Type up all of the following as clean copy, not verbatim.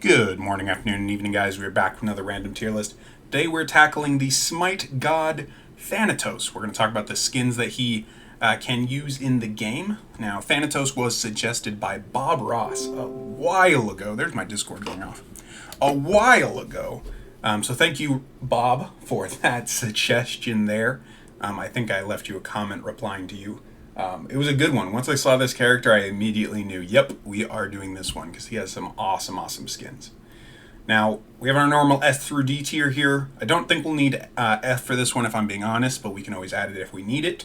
Good morning, afternoon, and evening, guys. We're back with another random tier list. Today we're tackling the Smite God Thanatos. We're going to talk about the skins that he can use in the game. Now, Thanatos was suggested by Bob Ross a while ago. There's my Discord going off. A while ago. So thank you, Bob, for that suggestion there. I think I left you a comment replying to you. It was a good one. Once I saw this character, I immediately knew, yep, we are doing this one because he has some awesome skins. Now, we have our normal S through D tier here. I don't think we'll need F for this one if I'm being honest, but we can always add it if we need it.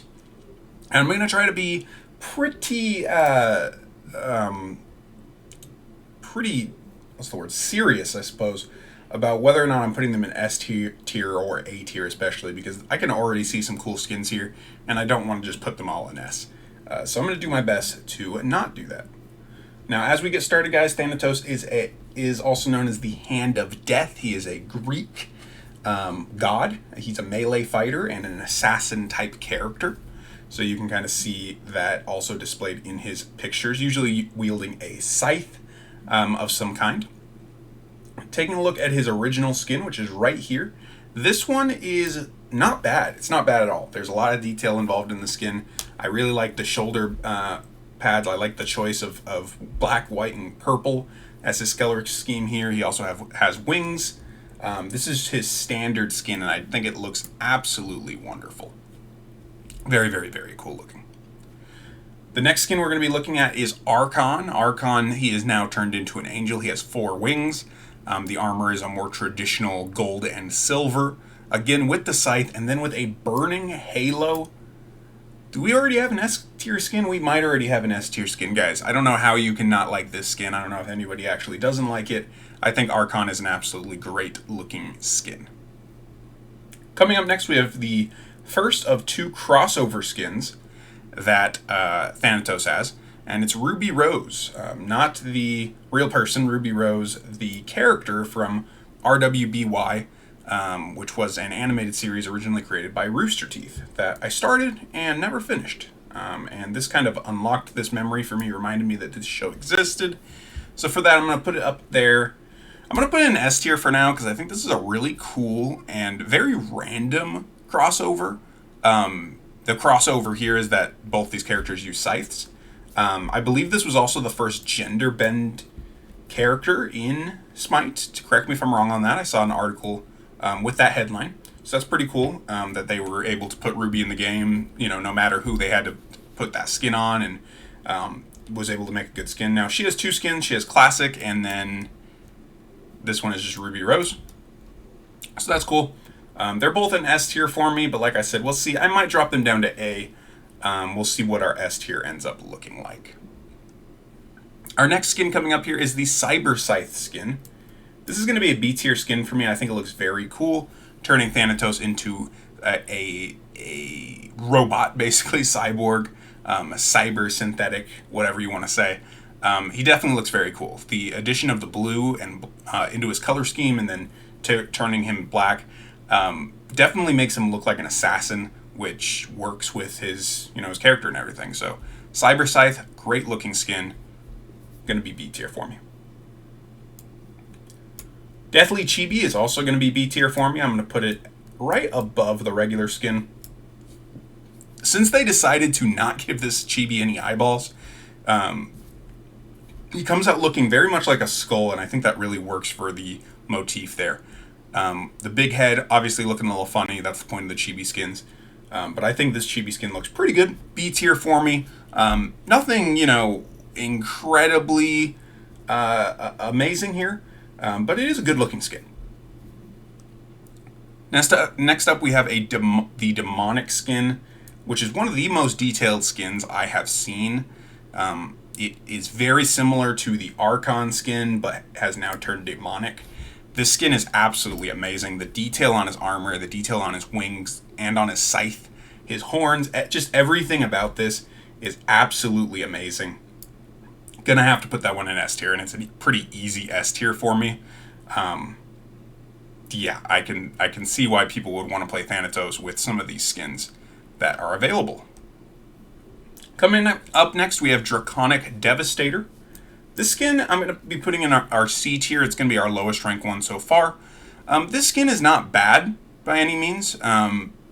And I'm going to try to be pretty, what's the word, serious, I suppose, about whether or not I'm putting them in S tier or A tier especially, because I can already see some cool skins here, and I don't want to just put them all in S. So I'm going to do my best to not do that. Now, as we get started, guys, Thanatos is also known as the Hand of Death. He is a Greek god. He's a melee fighter and an assassin-type character. So you can kind of see that also displayed in his pictures, usually wielding a scythe of some kind. Taking a look at his original skin, which is right here, this one is not bad. It's not bad at all. There's a lot of detail involved in the skin. I really like the shoulder pads. I like the choice of black, white, and purple as his color scheme here. He also has wings. This is his standard skin, and I think it looks absolutely wonderful. Very cool looking. The next skin we're going to be looking at is Archon. Archon, he is now turned into an angel. He has 4 wings. The armor is a more traditional gold and silver. Again, with the scythe, and then with a burning halo. Do we already have an S tier skin? We might already have an S tier skin, guys. I don't know how you can not like this skin. I don't know if anybody actually doesn't like it. I think Archon is an absolutely great looking skin. Coming up next, we have the first of 2 crossover skins that Thanatos has. And it's Ruby Rose, not the real person, Ruby Rose, the character from RWBY, which was an animated series originally created by Rooster Teeth that I started and never finished. And this kind of unlocked this memory for me, reminded me that this show existed. So for that, I'm going to put it up there. I'm going to put it in S tier for now because I think this is a really cool and very random crossover. The crossover here is that both these characters use scythes. I believe this was also the first gender bend character in Smite. Correct me if I'm wrong on that. I saw an article with that headline. So that's pretty cool that they were able to put Ruby in the game, no matter who they had to put that skin on, and was able to make a good skin. Now, she has 2 skins. She has Classic, and then this one is just Ruby Rose. So that's cool. They're both in S tier for me, but like I said, we'll see. I might drop them down to A. We'll see what our S tier ends up looking like. Our next skin coming up here is the Cyber Scythe skin. This is going to be a B tier skin for me. I think it looks very cool, turning Thanatos into a robot, basically, cyborg, a cyber synthetic, whatever you want to say. He definitely looks very cool. The addition of the blue and into his color scheme and then turning him black definitely makes him look like an assassin, which works with his, his character and everything. So, Cyber Scythe, great looking skin. Going to be B tier for me. Deathly Chibi is also going to be B tier for me. I'm going to put it right above the regular skin. Since they decided to not give this Chibi any eyeballs, he comes out looking very much like a skull, and I think that really works for the motif there. The big head, obviously looking a little funny. That's the point of the Chibi skins. But I think this Chibi skin looks pretty good. B tier for me. Nothing, incredibly amazing here. But it is a good looking skin. Next up we have the demonic skin, which is one of the most detailed skins I have seen. It is very similar to the Archon skin, but has now turned demonic. This skin is absolutely amazing. The detail on his armor, the detail on his wings, and on his scythe, his horns, just everything about this is absolutely amazing. Gonna have to put that one in S tier, and it's a pretty easy S tier for me. Yeah, I can see why people would want to play Thanatos with some of these skins that are available. Coming up next, we have Draconic Devastator. This skin I'm going to be putting in our C tier. It's going to be our lowest rank one so far. This skin is not bad by any means.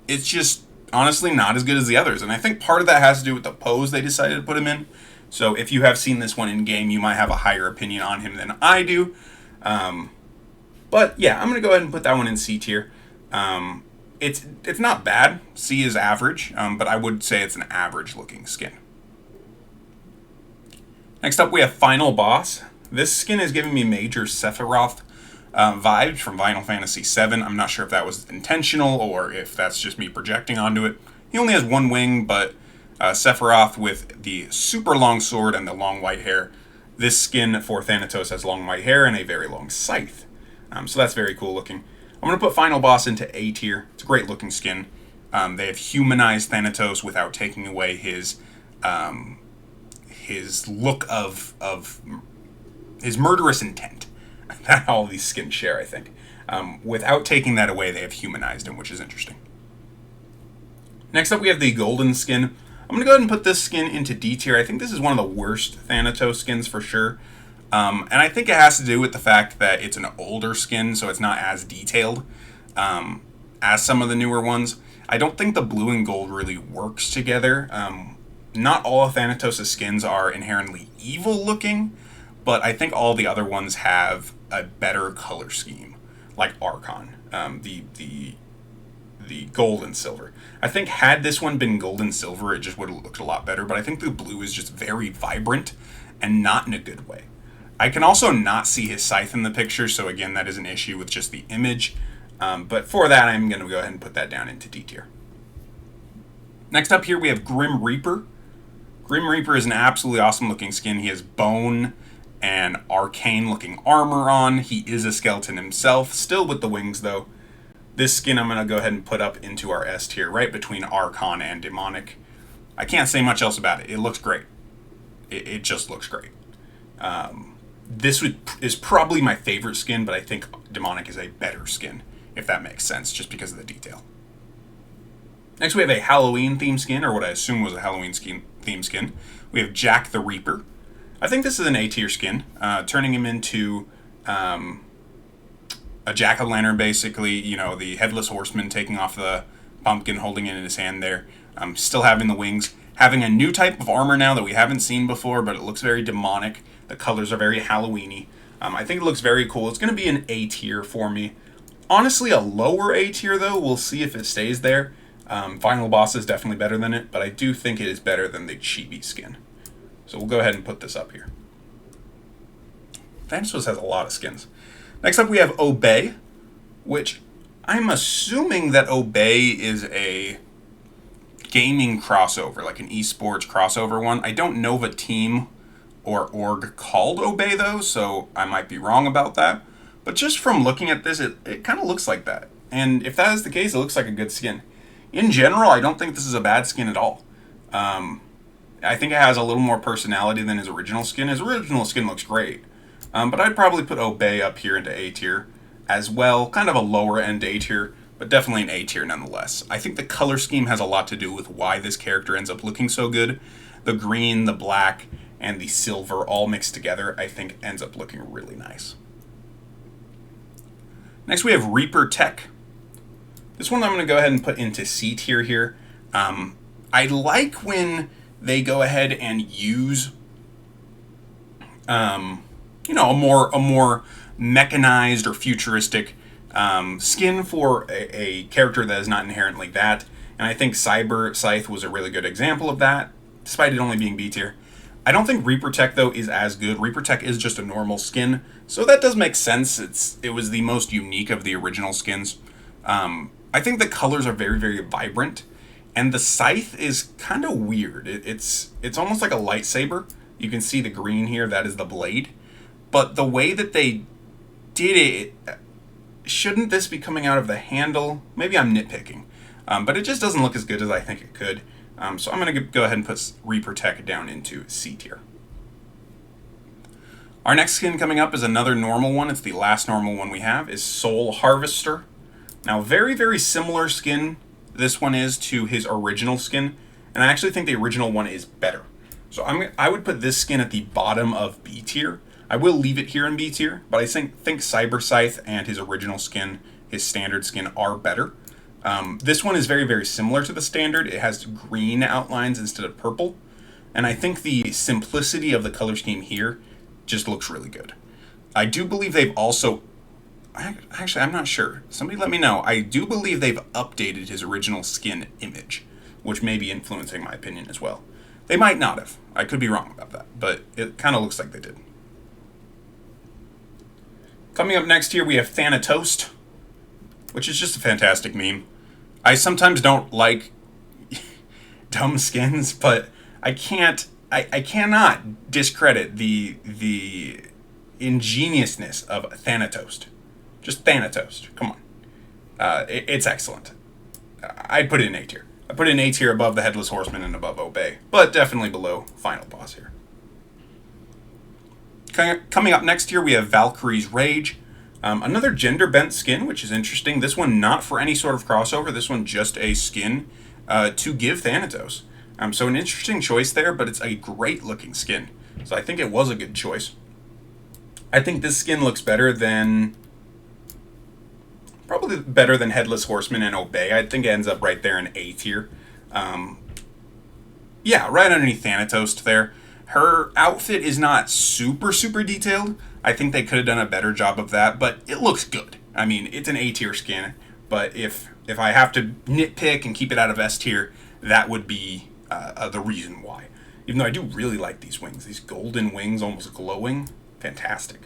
It's just honestly not as good as the others. And I think part of that has to do with the pose they decided to put him in. So if you have seen this one in game, you might have a higher opinion on him than I do. But yeah, I'm going to go ahead and put that one in C tier. It's not bad. C is average, but I would say it's an average looking skin. Next up, we have Final Boss. This skin is giving me major Sephiroth vibes from Final Fantasy VII. I'm not sure if that was intentional or if that's just me projecting onto it. He only has one wing, but Sephiroth with the super long sword and the long white hair. This skin for Thanatos has long white hair and a very long scythe. So that's very cool looking. I'm going to put Final Boss into A tier. It's a great looking skin. They have humanized Thanatos without taking away his look of his murderous intent that all these skins share, I think. Without taking that away, they have humanized him, which is interesting. Next up, we have the golden skin. I'm going to go ahead and put this skin into D tier. I think this is one of the worst Thanatos skins for sure. And I think it has to do with the fact that it's an older skin, so it's not as detailed as some of the newer ones. I don't think the blue and gold really works together. Not all of Thanatos' skins are inherently evil looking, but I think all the other ones have a better color scheme, like Archon, the gold and silver. I think had this one been gold and silver, it just would have looked a lot better, but I think the blue is just very vibrant and not in a good way. I can also not see his scythe in the picture, so again, that is an issue with just the image. But for that, I'm going to go ahead and put that down into D tier. Next up here, we have Grim Reaper. Grim Reaper is an absolutely awesome looking skin. He has bone and arcane looking armor on. He is a skeleton himself, still with the wings though. This skin I'm going to go ahead and put up into our S tier, right between Archon and Demonic. I can't say much else about it. It looks great. It just looks great. This is probably my favorite skin, but I think Demonic is a better skin, if that makes sense, just because of the detail. Next, we have a Halloween theme skin, or what I assume was a Halloween theme skin. We have Jack the Reaper. I think this is an A tier skin, turning him into a jack-o'-lantern, basically. You know, the headless horseman taking off the pumpkin, holding it in his hand there. Still having the wings. Having a new type of armor now that we haven't seen before, but it looks very demonic. The colors are very Halloween-y. I think it looks very cool. It's going to be an A tier for me. Honestly, a lower A tier, though. We'll see if it stays there. Final Boss is definitely better than it, but I do think it is better than the chibi skin. So we'll go ahead and put this up here. Thanatos has a lot of skins. Next up, we have Obey, which I'm assuming that Obey is a gaming crossover, like an esports crossover one. I don't know of a team or org called Obey, though, so I might be wrong about that. But just from looking at this, it kind of looks like that. And if that is the case, it looks like a good skin. In general, I don't think this is a bad skin at all. I think it has a little more personality than his original skin. His original skin looks great. But I'd probably put Obey up here into A tier as well. Kind of a lower end A tier, but definitely an A tier nonetheless. I think the color scheme has a lot to do with why this character ends up looking so good. The green, the black, and the silver all mixed together, I think ends up looking really nice. Next we have Reaper Tech. This one I'm going to go ahead and put into C tier here. I like when they go ahead and use a more mechanized or futuristic skin for a character that is not inherently that. And I think Cyber Scythe was a really good example of that, despite it only being B tier. I don't think Reaper Tech, though, is as good. Reaper Tech is just a normal skin, so that does make sense. It was the most unique of the original skins. I think the colors are very, very vibrant, and the scythe is kind of weird. It's almost like a lightsaber. You can see the green here, that is the blade. But the way that they did it, shouldn't this be coming out of the handle? Maybe I'm nitpicking. But it just doesn't look as good as I think it could. So I'm going to go ahead and put Reaper Tech down into C tier. Our next skin coming up is another normal one. It's the last normal one we have, is Soul Harvester. Now, very, very similar skin this one is to his original skin, and I actually think the original one is better. So I would put this skin at the bottom of B tier. I will leave it here in B tier, but I think Cyber Scythe and his original skin, his standard skin, are better. This one is very, very similar to the standard. It has green outlines instead of purple. And I think the simplicity of the color scheme here just looks really good. I do believe they've also... Actually, I'm not sure. Somebody let me know. I do believe they've updated his original skin image, which may be influencing my opinion as well. They might not have. I could be wrong about that, but it kind of looks like they did. Coming up next here, we have Thanatos, which is just a fantastic meme. I sometimes don't like dumb skins, but I cannot discredit the ingeniousness of Thanatos. Just Thanatos. Come on. It's excellent. I'd put it in A tier. I put it in A tier above the Headless Horseman and above Obey, but definitely below Final Boss here. Coming up next here, we have Valkyrie's Rage. Another gender-bent skin, which is interesting. This one not for any sort of crossover. This one just a skin to give Thanatos. So an interesting choice there, but it's a great-looking skin. So I think it was a good choice. I think this skin looks better than... Probably better than Headless Horseman and Obey. I think it ends up right there in A tier. Yeah, right underneath Thanatos there. Her outfit is not super, super detailed. I think they could have done a better job of that, but it looks good. I mean, it's an A tier skin, but if I have to nitpick and keep it out of S tier, that would be the reason why. Even though I do really like these wings. These golden wings, almost glowing. Fantastic.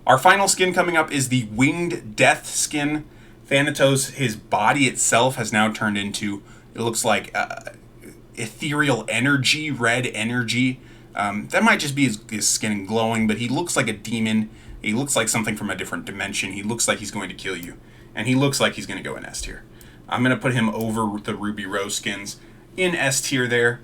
Our final skin coming up is the Winged Death skin. Thanatos, his body itself has now turned into, it looks like ethereal energy, red energy. That might just be his skin glowing, but he looks like a demon. He looks like something from a different dimension. He looks like he's going to kill you. And he looks like he's going to go in S tier. I'm going to put him over the Ruby Rose skins in S tier there.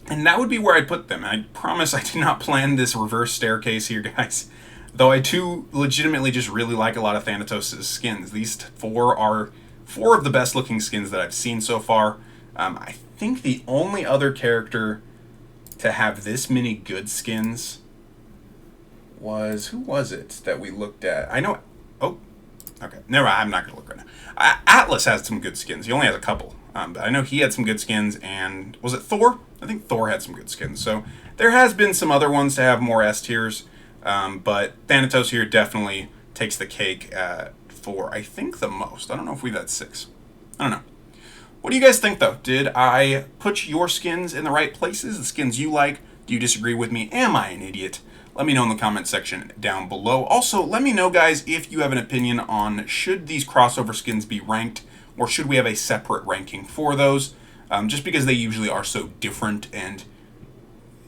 And that would be where I'd put them. I promise I did not plan this reverse staircase here, guys. Though I do legitimately just really like a lot of Thanatos' skins. These four are four of the best looking skins that I've seen so far. I think the only other character to have this many good skins was... Who was it that we looked at? I know... Oh, okay. Never mind. I'm not going to look right now. Atlas has some good skins. He only has a couple. But I know he had some good skins, and... Was it Thor? I think Thor had some good skins. So there has been some other ones to have more S tiers. But Thanatos here definitely takes the cake for, I think, the most. I don't know if we've had 6. I don't know. What do you guys think, though? Did I put your skins in the right places? The skins you like? Do you disagree with me? Am I an idiot? Let me know in the comment section down below. Also, let me know, guys, if you have an opinion on should these crossover skins be ranked, or should we have a separate ranking for those? Just because they usually are so different, and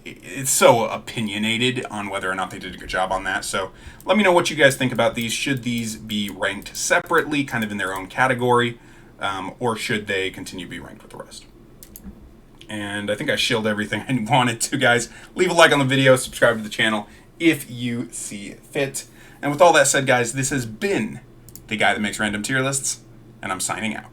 it's so opinionated on whether or not they did a good job on that. So let me know what you guys think about these. Should these be ranked separately, kind of in their own category, or should they continue to be ranked with the rest? And I think I shilled everything I wanted to, guys. Leave a like on the video, subscribe to the channel if you see fit. And with all that said, guys, this has been the guy that makes random tier lists, and I'm signing out.